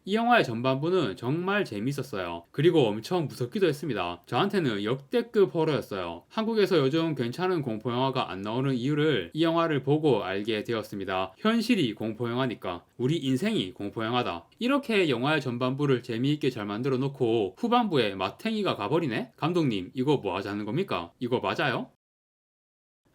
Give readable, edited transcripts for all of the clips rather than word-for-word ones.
이 영화의 전반부는 정말 재밌었어요. 그리고 엄청 무섭기도 했습니다. 저한테는 역대급 호러였어요. 한국에서 요즘 괜찮은 공포영화가 안 나오는 이유를 이 영화를 보고 알게 되었습니다. 현실이 공포영화니까 우리 인생이 공포영화다. 이렇게 영화의 전반부를 재미있게 잘 만들어 놓고 후반부에 마탱이가 가버리네? 감독님 이거 뭐 하자는 겁니까? 이거 맞아요?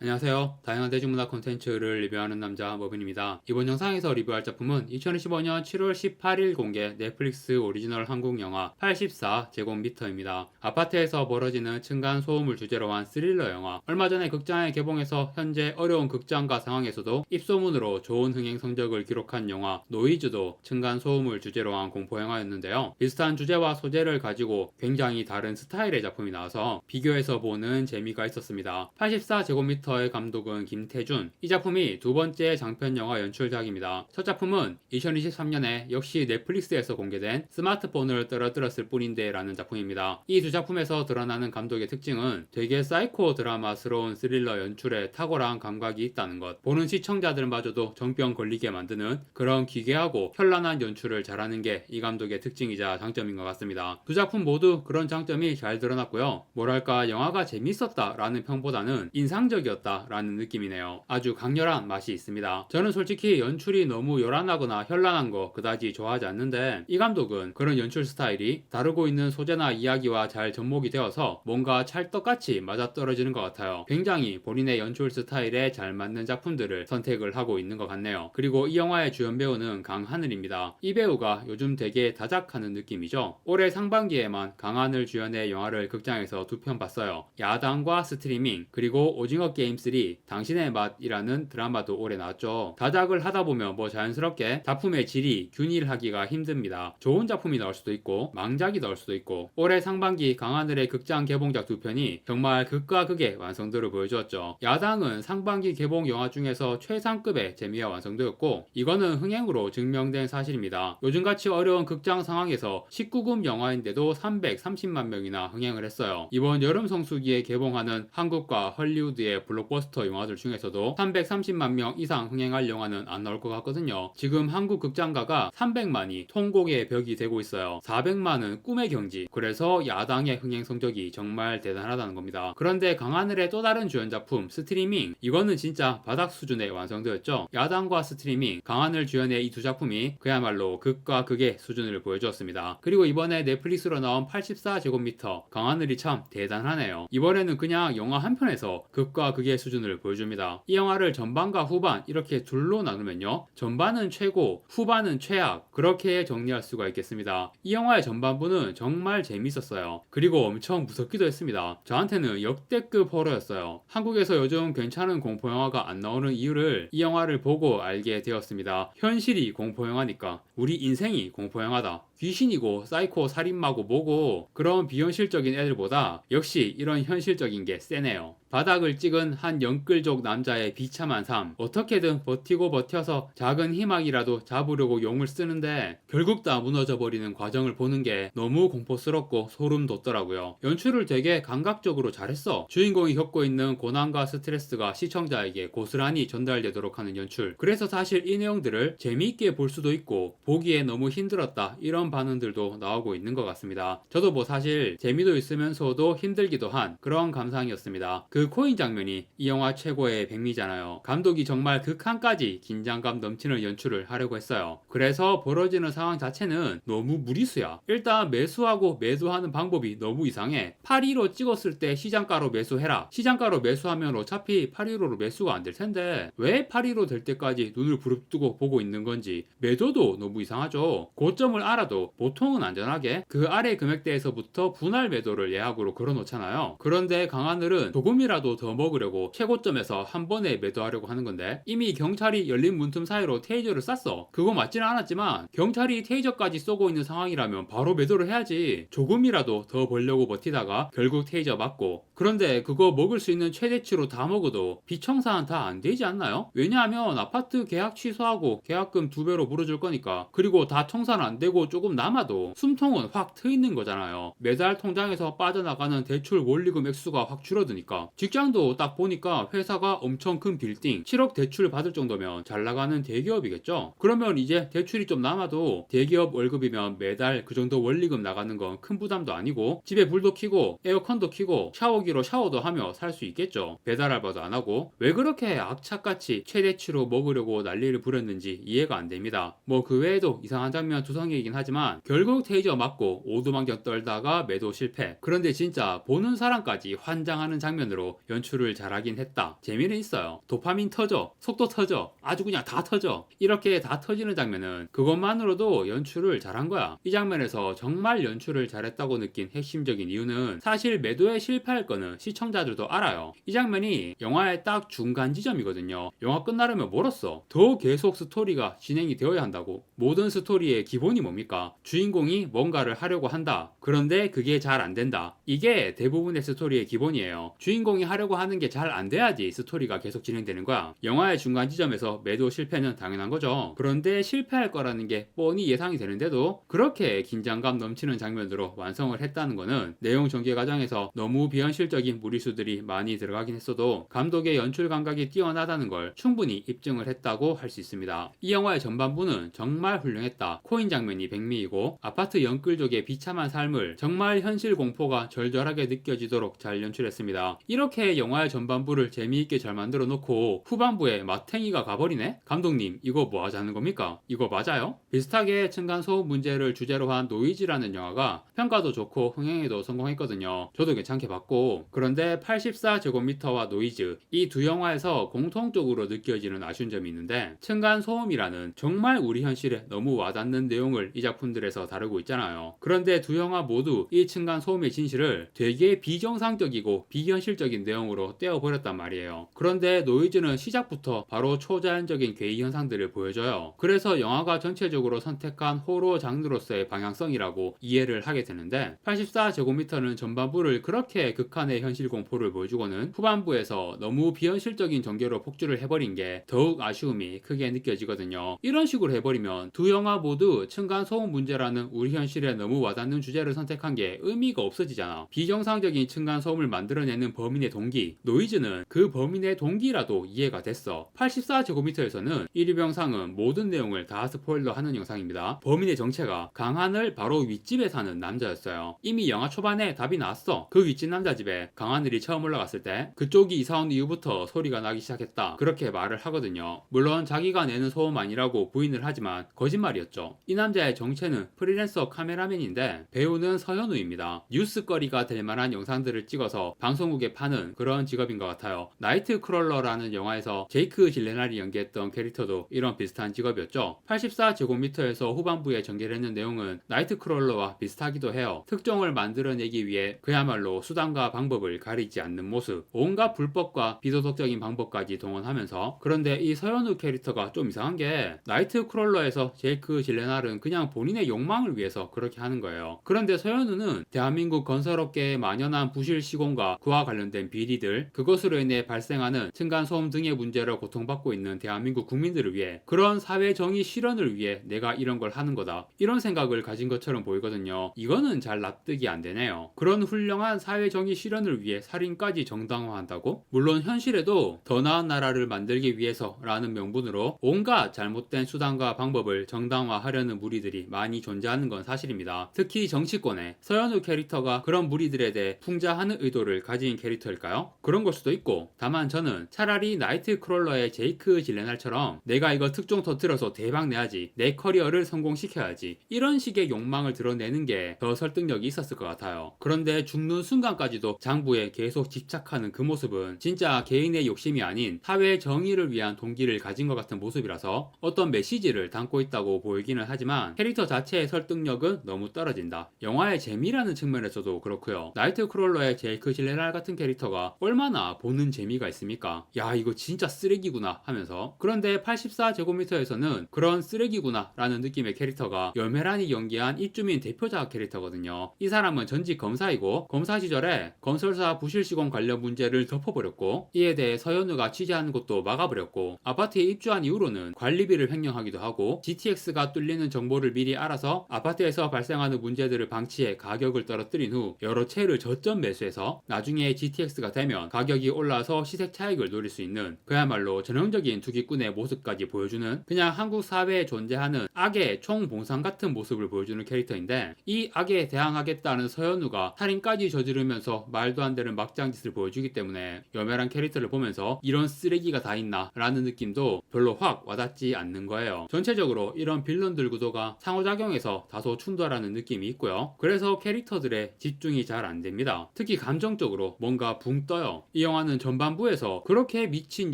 안녕하세요. 다양한 대중문화 콘텐츠를 리뷰하는 남자 머빈입니다. 이번 영상에서 리뷰할 작품은 2015년 7월 18일 공개 넷플릭스 오리지널 한국 영화 84제곱미터입니다. 아파트에서 벌어지는 층간 소음을 주제로 한 스릴러 영화. 얼마 전에 극장에 개봉해서 현재 어려운 극장가 상황에서도 입소문으로 좋은 흥행 성적을 기록한 영화 노이즈도 층간 소음을 주제로 한 공포 영화였는데요. 비슷한 주제와 소재를 가지고 굉장히 다른 스타일의 작품이 나와서 비교해서 보는 재미가 있었습니다. 84제곱미터 의 감독은 김태준. 이 작품이 두 번째 장편 영화 연출작입니다. 첫 작품은 2023년에 역시 넷플릭스에서 공개된 스마트폰을 떨어뜨렸을 뿐인데 라는 작품입니다. 이 두 작품에서 드러나는 감독의 특징은 되게 사이코 드라마스러운 스릴러 연출에 탁월한 감각이 있다는 것. 보는 시청자들마저도 정병 걸리게 만드는 그런 기괴하고 현란한 연출을 잘하는 게 이 감독의 특징이자 장점인 것 같습니다. 두 작품 모두 그런 장점이 잘 드러났고요. 뭐랄까 영화가 재밌었다 라는 평보다는 인상적이었다 라는 느낌이네요. 아주 강렬한 맛이 있습니다. 저는 솔직히 연출이 너무 요란하거나 현란한 거 그다지 좋아하지 않는데 이 감독은 그런 연출 스타일이 다루고 있는 소재나 이야기와 잘 접목이 되어서 뭔가 찰떡같이 맞아떨어지는 것 같아요. 굉장히 본인의 연출 스타일에 잘 맞는 작품들을 선택을 하고 있는 것 같네요. 그리고 이 영화의 주연 배우는 강하늘입니다. 이 배우가 요즘 되게 다작하는 느낌이죠. 올해 상반기에만 강하늘 주연의 영화를 극장에서 두 편 봤어요. 야당과 스트리밍 그리고 오징어 게임 3 당신의 맛이라는 드라마도 올해 나왔죠. 다작을 하다 보면 뭐 자연스럽게 작품의 질이 균일하기가 힘듭니다. 좋은 작품이 나올 수도 있고 망작이 나올 수도 있고 올해 상반기 강하늘의 극장 개봉작 두 편이 정말 극과 극의 완성도를 보여주었죠. 야당은 상반기 개봉 영화 중에서 최상급의 재미와 완성도였고 이거는 흥행으로 증명된 사실입니다. 요즘같이 어려운 극장 상황에서 19금 영화인데도 330만 명이나 흥행을 했어요. 이번 여름 성수기에 개봉하는 한국과 헐리우드의 블록버스터 영화들 중에서도 330만 명 이상 흥행할 영화는 안 나올 것 같거든요. 지금 한국 극장가가 300만이 통곡의 벽이 되고 있어요. 400만은 꿈의 경지. 그래서 야당의 흥행 성적이 정말 대단하다는 겁니다. 그런데 강하늘의 또 다른 주연 작품 스트리밍 이거는 진짜 바닥 수준의 완성도였죠. 야당과 스트리밍 강하늘 주연의 이 두 작품이 그야말로 극과 극의 수준을 보여주었습니다. 그리고 이번에 넷플릭스로 나온 84제곱미터 강하늘이 참 대단하네요. 이번에는 그냥 영화 한 편에서 극과 극의 수준을 보여줍니다. 이 영화를 전반과 후반 이렇게 둘로 나누면요. 전반은 최고, 후반은 최악 그렇게 정리할 수가 있겠습니다. 이 영화의 전반부는 정말 재밌었어요. 그리고 엄청 무섭기도 했습니다. 저한테는 역대급 호러였어요. 한국에서 요즘 괜찮은 공포영화가 안 나오는 이유를 이 영화를 보고 알게 되었습니다. 현실이 공포영화니까 우리 인생이 공포영화다. 귀신이고 사이코 살인마고 뭐고 그런 비현실적인 애들보다 역시 이런 현실적인 게 세네요. 바닥을 찍은 한 영끌족 남자의 비참한 삶 어떻게든 버티고 버텨서 작은 희망이라도 잡으려고 용을 쓰는데 결국 다 무너져버리는 과정을 보는 게 너무 공포스럽고 소름 돋더라고요. 연출을 되게 감각적으로 잘했어. 주인공이 겪고 있는 고난과 스트레스가 시청자에게 고스란히 전달되도록 하는 연출. 그래서 사실 이 내용들을 재미있게 볼 수도 있고 보기에 너무 힘들었다 이런 반응들도 나오고 있는 것 같습니다. 저도 뭐 사실 재미도 있으면서도 힘들기도 한 그런 감상이었습니다. 그 코인 장면이 이 영화 최고의 백미잖아요. 감독이 정말 극한까지 긴장감 넘치는 연출을 하려고 했어요. 그래서 벌어지는 상황 자체는 너무 무리수야. 일단 매수하고 매도하는 방법이 너무 이상해. 815 찍었을 때 시장가로 매수해라. 시장가로 매수하면 어차피 815로 매수가 안 될 텐데 왜 815 될 때까지 눈을 부릅뜨고 보고 있는 건지 매도도 너무 이상하죠. 고점을 알아도 보통은 안전하게 그 아래 금액대에서부터 분할 매도를 예약으로 걸어놓잖아요. 그런데 강하늘은 조금이라도 더 먹으려고 최고점에서 한 번에 매도하려고 하는 건데 이미 경찰이 열린 문틈 사이로 테이저를 쐈어. 그거 맞지는 않았지만 경찰이 테이저까지 쏘고 있는 상황이라면 바로 매도를 해야지. 조금이라도 더 벌려고 버티다가 결국 테이저 맞고 그런데 그거 먹을 수 있는 최대치로 다 먹어도 비청산 다 안 되지 않나요? 왜냐하면 아파트 계약 취소하고 계약금 2배로 물어줄 거니까. 그리고 다 청산 안 되고 조금 남아도 숨통은 확 트이는 거잖아요. 매달 통장에서 빠져나가는 대출 원리금 액수가 확 줄어드니까. 직장도 딱 보니까 회사가 엄청 큰 빌딩 7억 대출 받을 정도면 잘 나가는 대기업이겠죠. 그러면 이제 대출이 좀 남아도 대기업 월급이면 매달 그 정도 원리금 나가는 건 큰 부담도 아니고 집에 불도 켜고 에어컨도 켜고 샤워기로 샤워도 하며 살 수 있겠죠. 배달 알바도 안 하고. 왜 그렇게 악착같이 최대치로 먹으려고 난리를 부렸는지 이해가 안 됩니다. 뭐 그 외에도 이상한 장면 두성이긴 하지만 결국 테이저 맞고 오두막경 떨다가 매도 실패. 그런데 진짜 보는 사람까지 환장하는 장면으로 연출을 잘하긴 했다. 재미는 있어요. 도파민 터져, 속도 터져, 아주 그냥 다 터져. 이렇게 다 터지는 장면은 그것만으로도 연출을 잘한 거야. 이 장면에서 정말 연출을 잘했다고 느낀 핵심적인 이유는 사실 매도에 실패할 거는 시청자들도 알아요. 이 장면이 영화의 딱 중간 지점이거든요. 영화 끝나려면 멀었어. 더 계속 스토리가 진행이 되어야 한다고. 모든 스토리의 기본이 뭡니까? 주인공이 뭔가를 하려고 한다. 그런데 그게 잘 안 된다. 이게 대부분의 스토리의 기본이에요. 주인공이 하려고 하는 게 잘 안 돼야지 스토리가 계속 진행되는 거야. 영화의 중간 지점에서 매도 실패는 당연한 거죠. 그런데 실패할 거라는 게 뻔히 예상이 되는데도 그렇게 긴장감 넘치는 장면으로 완성을 했다는 거는 내용 전개 과정에서 너무 비현실적인 무리수들이 많이 들어가긴 했어도 감독의 연출 감각이 뛰어나다는 걸 충분히 입증을 했다고 할 수 있습니다. 이 영화의 전반부는 정말 훌륭했다. 코인 장면이 백미이고 아파트 영끌족의 비참한 삶을 정말 현실 공포가 절절하게 느껴지도록 잘 연출했습니다. 이렇게 영화의 전반부를 재미있게 잘 만들어 놓고 후반부에 마탱이가 가버리네? 감독님 이거 뭐 하자는 겁니까? 이거 맞아요? 비슷하게 층간소음 문제를 주제로 한 노이즈라는 영화가 평가도 좋고 흥행에도 성공했거든요. 저도 괜찮게 봤고. 그런데 84제곱미터와 노이즈 이 두 영화에서 공통적으로 느껴지는 아쉬운 점이 있는데 층간소음이라는 정말 우리 현실에 너무 와닿는 내용을 이 작품들에서 다루고 있잖아요. 그런데 두 영화 모두 이 층간소음의 진실을 되게 비정상적이고 비현실적인 내용으로 떼어버렸단 말이에요. 그런데 노이즈는 시작부터 바로 초자연적인 괴이 현상들을 보여줘요. 그래서 영화가 전체적으로 선택한 호러 장르로서의 방향성이라고 이해를 하게 되는데 84제곱미터는 전반부를 그렇게 극한의 현실 공포를 보여주고는 후반부에서 너무 비현실적인 전개로 폭주를 해버린 게 더욱 아쉬움이 크게 느껴지거든요. 이런 식으로 해버리면 두 영화 모두 층간소음 문제라는 우리 현실에 너무 와닿는 주제를 선택한 게 의미가 없어지잖아. 비정상적인 층간소음을 만들어내는 범인의 동기, 노이즈는 그 범인의 동기라도 이해가 됐어. 84제곱미터에서는 1위 영상은 모든 내용을 다 스포일러하는 영상입니다. 범인의 정체가 강하늘 바로 윗집에 사는 남자였어요. 이미 영화 초반에 답이 나왔어. 그 윗집 남자 집에 강하늘이 처음 올라갔을 때 그쪽이 이사 온 이후부터 소리가 나기 시작했다. 그렇게 말을 하거든요. 물론 자기가 내는 소음 아니라고 부인을 하지만 거짓말이었죠. 이 남자의 정체는 프리랜서 카메라맨인데 배우는 서현우입니다. 뉴스거리가 될 만한 영상들을 찍어서 방송국에 파는 그런 직업인 것 같아요. 나이트크롤러라는 영화에서 제이크 질레날이 연기했던 캐릭터도 이런 비슷한 직업이었죠. 84제곱미터에서 후반부에 전개되는 내용은 나이트크롤러와 비슷하기도 해요. 특종을 만들어내기 위해 그야말로 수단과 방법을 가리지 않는 모습, 온갖 불법과 비도덕적인 방법까지 동원하면서. 그런데 이 서현우 캐릭터가 좀 이상한 게 나이트크롤러에서 제이크 질레날은 그냥 본인의 욕망을 위해서 그렇게 하는 거예요. 그런데 서현우는 대한민국 건설업계의 만연한 부실 시공과 그와 관련된 비리들, 그것으로 인해 발생하는 층간소음 등의 문제로 고통받고 있는 대한민국 국민들을 위해 그런 사회정의 실현을 위해 내가 이런 걸 하는 거다. 이런 생각을 가진 것처럼 보이거든요. 이거는 잘 납득이 안 되네요. 그런 훌륭한 사회정의 실현을 위해 살인까지 정당화한다고? 물론 현실에도 더 나은 나라를 만들기 위해서라는 명분으로 온갖 잘못된 수단과 방법을 정당화하려는 무리들이 많이 존재하는 건 사실입니다. 특히 정치권에 서현우 캐릭터가 그런 무리들에 대해 풍자하는 의도를 가진 캐릭터일까요? 그런 걸 수도 있고. 다만 저는 차라리 나이트크롤러의 제이크 질레날처럼 내가 이거 특종 터뜨려서 대박 내야지, 내 커리어를 성공시켜야지, 이런 식의 욕망을 드러내는 게 더 설득력이 있었을 것 같아요. 그런데 죽는 순간까지도 장부에 계속 집착하는 그 모습은 진짜 개인의 욕심이 아닌 사회 정의를 위한 동기를 가진 것 같은 모습이라서 어떤 메시지를 담고 있다고 보이기는 하지만 캐릭터 자체의 설득력은 너무 떨어진다. 영화의 재미라는 측면에서도 그렇고요. 나이트크롤러의 제이크 질레날 같은 캐릭터가 얼마나 보는 재미가 있습니까? 야 이거 진짜 쓰레기구나 하면서. 그런데 84제곱미터에서는 그런 쓰레기구나 라는 느낌의 캐릭터가 염혜란이 연기한 입주민 대표자 캐릭터거든요. 이 사람은 전직 검사이고 검사 시절에 건설사 부실 시공 관련 문제를 덮어버렸고, 이에 대해 서현우가 취재하는 것도 막아버렸고, 아파트에 입주한 이후로는 관리비를 횡령하기도 하고, GTX가 뚫리는 정보를 미리 알아서 아파트에서 발생하는 문제들을 방치해 가격을 떨어뜨린 후 여러 채를 저점 매수해서 나중에 GTX가 되면 가격이 올라서 시세 차익을 노릴 수 있는, 그야말로 전형적인 투기꾼의 모습까지 보여주는, 그냥 한국 사회에 존재하는 악의 총봉상 같은 모습을 보여주는 캐릭터인데, 이 악에 대항하겠다는 서현우가 살인까지 저지르면서 말도 안 되는 막장짓을 보여주기 때문에 여멸한 캐릭터를 보면서 이런 쓰레기가 다 있나 라는 느낌도 별로 확 와닿지 않는 거예요. 전체적으로 이런 빌런들 구도가 상호작용해서 다소 충돌하는 느낌이 있고요. 그래서 캐릭터들의 집중이 잘 안됩니다. 특히 감정적으로 뭔가 붕 떠요. 이 영화는 전반부에서 그렇게 미친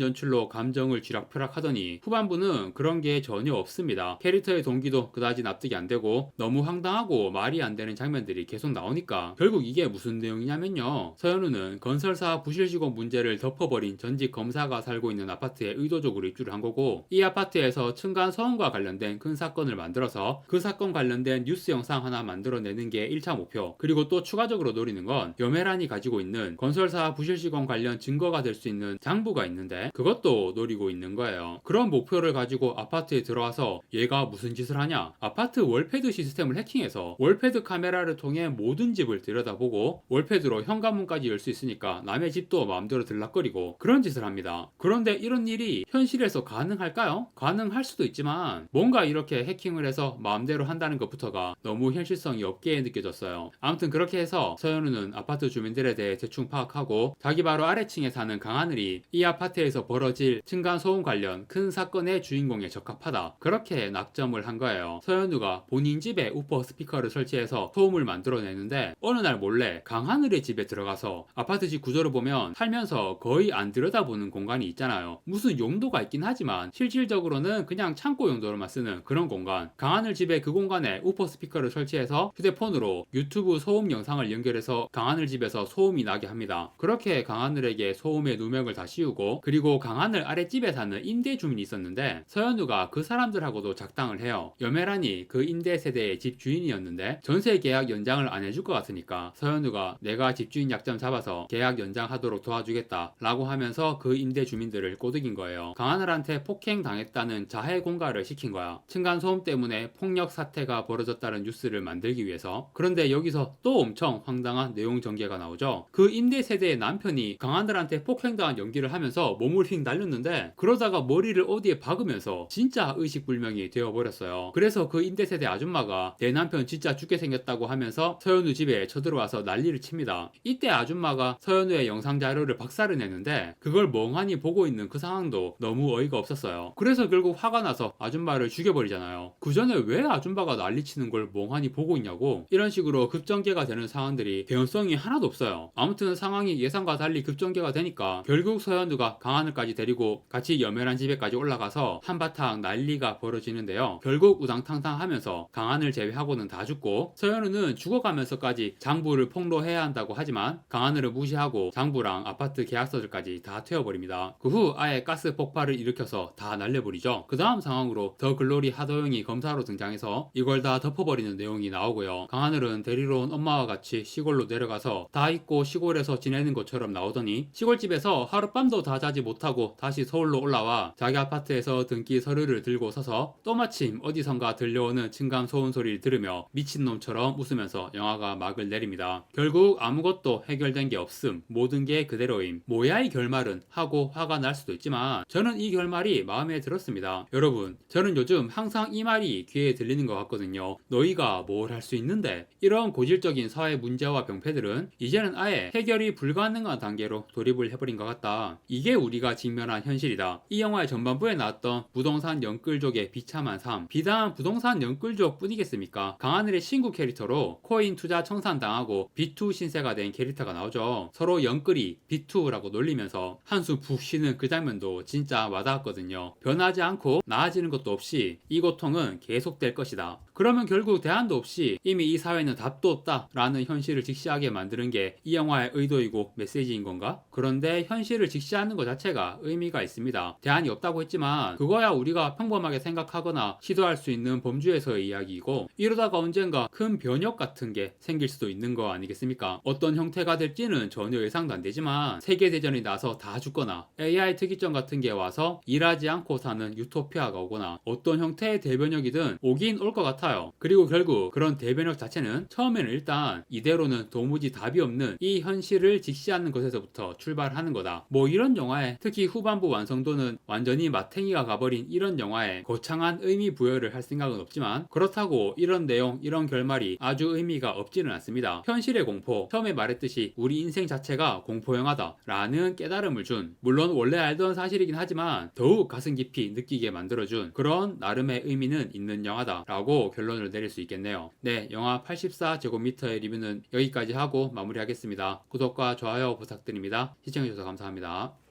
연출로 감정을 쥐락펴락하더니 후반부는 그런 게 전혀 없습니다. 캐릭터의 동기도 그다지 납득이 안 되고 너무 황당하고 말이 안 되는 장면들이 계속 나오니까 결국 이게 무슨 내용이냐면요. 서현우는 건설사 부실 직원 문제를 덮어버린 전직 검사가 살고 있는 아파트에 의도적으로 입주를 한 거고, 이 아파트에서 층간 소음과 관련된 큰 사건을 만들어서 그 사건 관련된 뉴스 영상 하나 만들어내는 게 1차 목표, 그리고 또 추가적으로 노리는 건 여메란이 가지고 있는 건설사 부실 직원 관련 증거가 될 수 있는 장부가 있는데 그것도 노리고 있는 거예요. 그런 목표를 가지고 아파트에 들어와서 얘가 무슨 짓을 하냐, 아파트 월패드 시스템을 해킹해서 월패드 카메라를 통해 모든 집을 들여다보고 월패드로 현관문까지 열 수 있으니까 남의 집도 마음대로 들락거리고 그런 짓을 합니다. 그런데 이런 일이 현실에서 가능할까요? 가능할 수도 있지만 뭔가 이렇게 해킹을 해서 마음대로 한다는 것부터가 너무 현실성이 없게 느껴졌어요. 아무튼 그렇게 해서 서현우는 아파트 주민들에 대해 대충 파악하고 자기 바로 아래층에 사는 강하늘이 이 아파트에서 벌어질 층간소음 관련 큰 사건의 주인공에 적합하다, 그렇게 낙점을 한 거예요. 서현우가 본인 집에 우퍼 스피커를 설치해서 소음을 만들어내는데 어느 날 몰래 강하늘의 집에 들어가서, 아파트 집 구조를 보면 살면서 거의 안 들여다보는 공간이 있잖아요. 무슨 용도가 있긴 하지만 실질적으로는 그냥 창고 용도로만 쓰는 그런 공간, 강하늘 집에 그 공간에 우퍼 스피커를 설치해서 휴대폰으로 유튜브 소음 영상을 연결해서 강하늘 집에서 소음이 나게 합니다. 그렇게 강하늘에게 소음의 누명을 다 씌우고, 그리고 강하늘 아랫집에 사는 임대 주민이 있었는데 서현우가 그 사람들하고도 작당을 해요. 여메란이 그 임대 세대의 집 주인이었는데 전세 계약 연장을 안 해줄 것 같으니까 서현우가 내가 집주인 약점 잡아서 계약 연장하도록 도와주겠다 라고 하면서 그 임대 주민들을 꼬드긴 거예요. 강하늘한테 폭행 당했다는 자해 공갈을 시킨 거야. 층간소음 때문에 폭력 사태가 벌어졌다는 뉴스를 만들기 위해서. 그런데 여기서 또 엄청 황당한 내용 전개가 나오죠. 그 임대 세대의 남편이 강하늘한테 폭행당한 연기를 하면서 몸을 휙 날렸는데 그러다가 머리를 어디에 박으면서 진짜 의식불명이 되어버렸어요. 그래서 그 임대 세대 아줌마가 내 남편 진짜 죽게 생겼다고 하면서 서현우 집에 쳐들어와서 난리를 칩니다. 이때 아줌마가 서현우의 영상 자료를 박살을 내는데 그걸 멍하니 보고 있는 그 상황도 너무 어이가 없었어요. 그래서 결국 화가 나서 아줌마를 죽여버리잖아요. 그 전에 왜 아줌마가 난리치는 걸 멍하니 보고 있냐고. 이런 식으로 급전개가 되는 상황들이 개연성이 하나도 없어요. 아무튼 상황이 예상과 달리 급전개가 되니까 결국 서현우가 강하늘까지 데리고 같이 여멸한 집에까지 올라가서 한바탕 난리가 벌어지는데요. 결국 우당탕탕 하면서 강하늘 제외하고는 다 죽고, 서현우는 죽어가면서까지 장부를 폭로해야 한다고 하지만 강하늘을 무시하고 장부랑 아파트 계약서들까지 다 태워버립니다. 그 후 아예 가스 폭발을 일으켜서 다 날려버리죠. 그 다음 상황으로 더 글로리 하도영이 검사로 등장해서 이걸 다 덮어버리는 내용이 나오고요. 강하늘은 데리러 온 엄마와 같이 시골로 내려가서 다 잊고 시골에서 지내는 것처럼 나오더니 시골집에서 하룻밤도 다 자지 못하고 다시 서울로 올라와 자기 아파트에서 등기 서류를 들고 서서 또 마침 어디선가 들려오는 층간 소음 소리를 들으며 미친놈처럼 웃으면서 영화가 막을 내립니다. 결국 아무것도 해결된 게 없음, 모든 게 그대로임, 뭐야 이 결말은 하고 화가 날 수도 있지만 저는 이 결말이 마음에 들었습니다. 여러분, 저는 요즘 항상 이 말이 귀에 들리는 것 같거든요. 너희가 뭘 할 수 있는데. 이런 고질적인 사회 문제와 병폐들은 이제는 아예 해결이 불가능한 단계로 돌입을 해버린 것 같다. 이게 우리가 직면한 현실이다. 이 영화의 전반부에 나왔던 부동산 연끌족의 비참한 삶, 비단 부동산 연끌족 뿐이겠습니까? 강하늘의 친구 캐릭터로 코인 투자 청산당하고 B2 신세가 된 캐릭터가 나오죠. 서로 연끌이 B2라고 놀리면서 한숨 푹 쉬는 그 장면도 진짜 와닿았거든요. 변하지 않고 나아지는 것도 없이 이 고통은 계속될 것이다. 그러면 결국 대안도 없이 이미 이 사회는 답도 없다 라는 현실을 직시하게 만드는 게 이 영화의 의도이고 메시지인 건가? 그런데 현실을 직시하는 것 자체가 의미가 있습니다. 대안이 없다고 했지만 그거야 우리가 평범하게 생각하거나 시도할 수 있는 범주에서의 이야기이고, 이러다가 언젠가 큰 변혁 같은 게 생길 수도 있는 거 아니겠습니까? 어떤 형태가 될지는 전혀 예상도 안 되지만 세계대전이 나서 다 죽거나 AI 특이점 같은 게 와서 일하지 않고 사는 유토피아가 오거나 어떤 형태의 대변력이든 오긴 올 것 같아요. 그리고 결국 그런 대변력 자체는 처음에는 일단 이대로는 도무지 답이 없는 이 현실을 직시하는 것에서부터 출발하는 거다. 뭐 이런 영화에, 특히 후반부 완성도는 완전히 마탱이가 가버린 이런 영화에 거창한 의미 부여를 할 생각은 없지만, 그렇다고 이런 내용, 이런 결말이 아주 의미가 없지는 않습니다. 현실의 공포, 처음에 말했듯이 우리 인생 자체가 공포영화다 라는 깨달음을 준, 물론 원래 알던 사실이긴 하지만 더욱 가슴 깊이 느끼게 만들어준 그런 나름의 의미는 있는 영화다 라고 결론을 내릴 수 있겠네요. 네, 영화 84제곱미터의 리뷰는 여기까지 하고 마무리하겠습니다. 구독과 좋아요 부탁드립니다. 시청해주셔서 감사합니다.